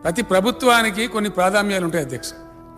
ప్రతి ప్రభుత్వానికి కొన్ని ప్రాధాన్యాలు ఉంటాయి అధ్యక్ష.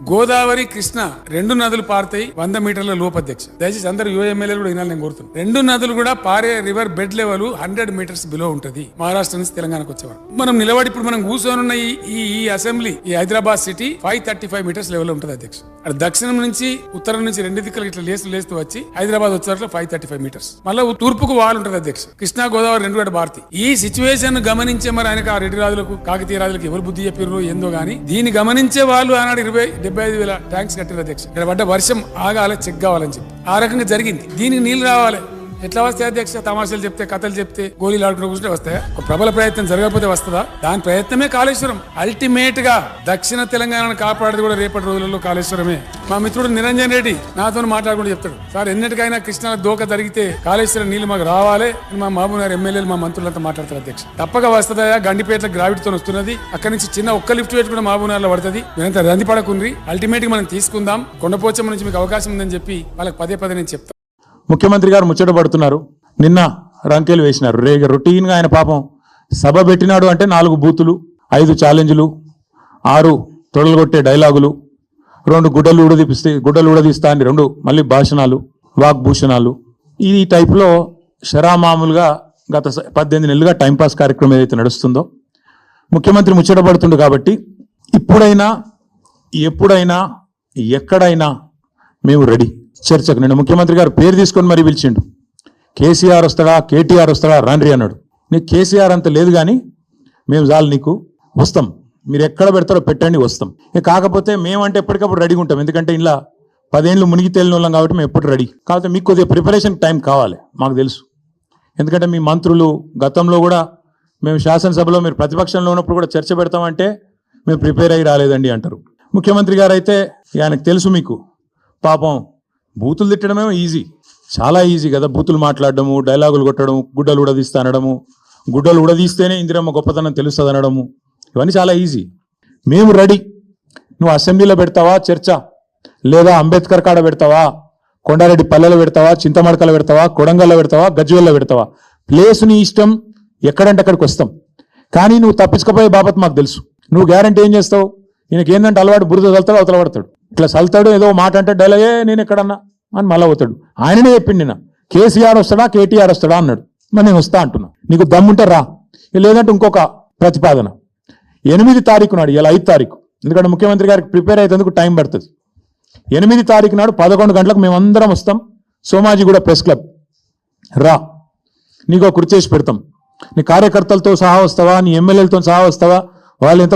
గోదావరి కృష్ణ రెండు నదులు పారుతాయి 100 మీటర్ల లోపు అధ్యక్ష. దయచేసి అందరూ యుఎంఎల్ఏలు కూడా వినాలి నేను కోరుతున్నాను. రెండు నదులు కూడా పారే river bed level 100 metres below ఉంటది మహారాష్ట్ర నుంచి తెలంగాణకు వచ్చేవారు. మనం నిలబడి ఇప్పుడు మనం కూర్చొని ఈ అసెంబ్లీ ఈ హైదరాబాద్ సిటీ 535 మీటర్స్ లెవెల్ ఉంటుంది అధ్యక్ష. అక్కడ దక్షిణం నుంచి ఉత్తరం నుంచి రెండు దిక్కులు ఇట్లా లేస్తూ వచ్చి హైదరాబాద్ వచ్చేవారు 535 మీటర్స్. మళ్ళీ తూర్పుకు వాల్ ఉంటుంది అధ్యక్ష. కృష్ణా గోదావరి రెండు కూడా భారతి. ఈ సిచ్యువేషన్ గమనించే మరి ఆయనకు ఆ రెడ్డి రాజులకు కాకతీయ రాజులకు ఎవరు బుద్ధి చెప్పారు ఏందో గానీ దీన్ని గమనించే వాళ్ళు ఆనాడు 75,000 ట్యాంక్స్ కట్టారు అధ్యక్ష. ఇక్కడ పడ్డ వర్షం ఆగాలి, చెక్ కావాలని చెప్పి ఆ రకంగా జరిగింది. దీనికి నీళ్లు రావాలి. ఎట్లా వస్తాయి అధ్యక్ష? తమాషాలు చెప్తే, కథలు చెప్తే, గోళీలు ఆడుకునే కూర్చుంటే వస్తాయా? ఒక ప్రబల ప్రయత్నం జరగకపోతే వస్తుందా? దాని ప్రయత్నమే కాళేశ్వరం. అల్టిమేట్ గా దక్షిణ తెలంగాణను కాపాడేది కూడా రేపటి రోజులలో కాళేశ్వరమే. మా మిత్రుడు నిరంజన్ రెడ్డి నాతో మాట్లాడుకుంటూ చెప్తాడు, సార్ ఎన్నిటికైనా కృష్ణా దోక జరిగితే కాళేశ్వరం నీళ్లు మాకు రావాలి అని మా మహబూబ్నగర్ ఎమ్మెల్యేలు మా మంత్రులంతా మాట్లాడతారు అధ్యక్ష. తప్పక వస్తుందా? గండిపేటలో గ్రావిటీతో వస్తున్నది. అక్కడి నుంచి చిన్న ఒక్క లిఫ్ట్ పెట్టుకుని మహబూబ్నగర్లో పడుతుంది. మీరంతా రంది పడకుండ్రి. అల్టిమేట్ గా మనం తీసుకుందాం. కొండపోచమ్మ నుంచి మీకు అవకాశం ఉందని చెప్పి వాళ్ళకి పదే నేను చెప్తాను. ముఖ్యమంత్రి గారు ముచ్చట పడుతున్నారు. నిన్న రంకెలు వేసినారు. రొటీన్గా ఆయన పాపం సభ పెట్టినాడు అంటే 4 బూతులు, 5 ఛాలెంజ్లు, 6 తొడలుగొట్టే డైలాగులు, 2 గుడ్డలు ఊడదీస్తా అని 2 మళ్ళీ భాషణాలు, వాగ్భూషణాలు. ఈ టైప్లో షరామామూలుగా గత 18 నెలలుగా టైంపాస్ కార్యక్రమం ఏదైతే నడుస్తుందో ముఖ్యమంత్రి ముచ్చట పడుతుండు. కాబట్టి ఇప్పుడైనా ఎప్పుడైనా ఎక్కడైనా మేము రెడీ చర్చకు. నేను ముఖ్యమంత్రి గారు పేరు తీసుకొని మరీ పిలిచిండు. కేసీఆర్ వస్తాడా, కేటీఆర్ వస్తాడా, రాండ్రి అన్నాడు. నీకు కేసీఆర్ అంత లేదు కానీ మేము చాలు నీకు వస్తాం, మీరు ఎక్కడ పెడతారో పెట్టండి వస్తాం. కాకపోతే మేమంటే ఎప్పటికప్పుడు రెడీగా ఉంటాం. ఎందుకంటే ఇలా 10 ఏళ్ళు మునిగి తేలిన వాళ్ళం కాబట్టి మేము ఎప్పుడు రెడీ. కాకపోతే మీకు కొద్దిగా ప్రిపరేషన్ టైం కావాలి, మాకు తెలుసు. ఎందుకంటే మీ మంత్రులు గతంలో కూడా మేము శాసనసభలో మీరు ప్రతిపక్షంలో ఉన్నప్పుడు కూడా చర్చ పెడతామంటే మేము ప్రిపేర్ అయ్యి రాలేదండి అంటారు. ముఖ్యమంత్రి గారు అయితే ఆయనకు తెలుసు మీకు పాపం బూతులు తిట్టడమేమో ఈజీ, చాలా ఈజీ కదా. బూతులు మాట్లాడడము, డైలాగులు కొట్టడం, గుడ్డలు ఉడదీస్తా అనడము, గుడ్డలు ఉడదీస్తేనే ఇందిరమ్మ గొప్పతనం తెలుస్తుంది అనడము, ఇవన్నీ చాలా ఈజీ. మేము రెడీ. నువ్వు అసెంబ్లీలో పెడతావా చర్చ, లేదా అంబేద్కర్ కాడ పెడతావా, కొండారెడ్డి పల్లెలో పెడతావా, చింతమడకలో పెడతావా, కొడంగల్లో పెడతావా, గజ్వేల్లో పెడతావా, ప్లేస్ నీ ఇష్టం, ఎక్కడంటే అక్కడికి వస్తాం. కానీ నువ్వు తప్పించుకపోయే బాబత్ మాకు తెలుసు. నువ్వు గ్యారంటీ ఏం చేస్తావు? ఈయనకి ఏంటంటే అలవాటు, బురద చల్తాడు, అవతల పడతాడు, ఇట్లా చల్తాడు, ఏదో మాట అంటే డైలాగే నేను ఎక్కడన్నా అని మళ్ళీ అవుతాడు. ఆయననే చెప్పిండి నిన్న, కేసీఆర్ వస్తాడా కేటీఆర్ వస్తాడా అన్నాడు. మరి నేను వస్తా అంటున్నా, నీకు దమ్ముంటే రా. లేదంటే ఇంకొక ప్రతిపాదన 8 తారీఖు నాడు, ఇలా 5 తారీఖు, ఎందుకంటే ముఖ్యమంత్రి గారికి ప్రిపేర్ అయ్యేందుకు టైం పడుతుంది. 8 తారీఖు నాడు 11 గంటలకు మేమందరం వస్తాం. సోమాజిగూడ ప్రెస్ క్లబ్ రా, నీకు కుర్చేసి పెడతాం. నీ కార్యకర్తలతో సహా వస్తావా, నీ ఎమ్మెల్యేలతో సహా వస్తావా, వాళ్ళు ఎంత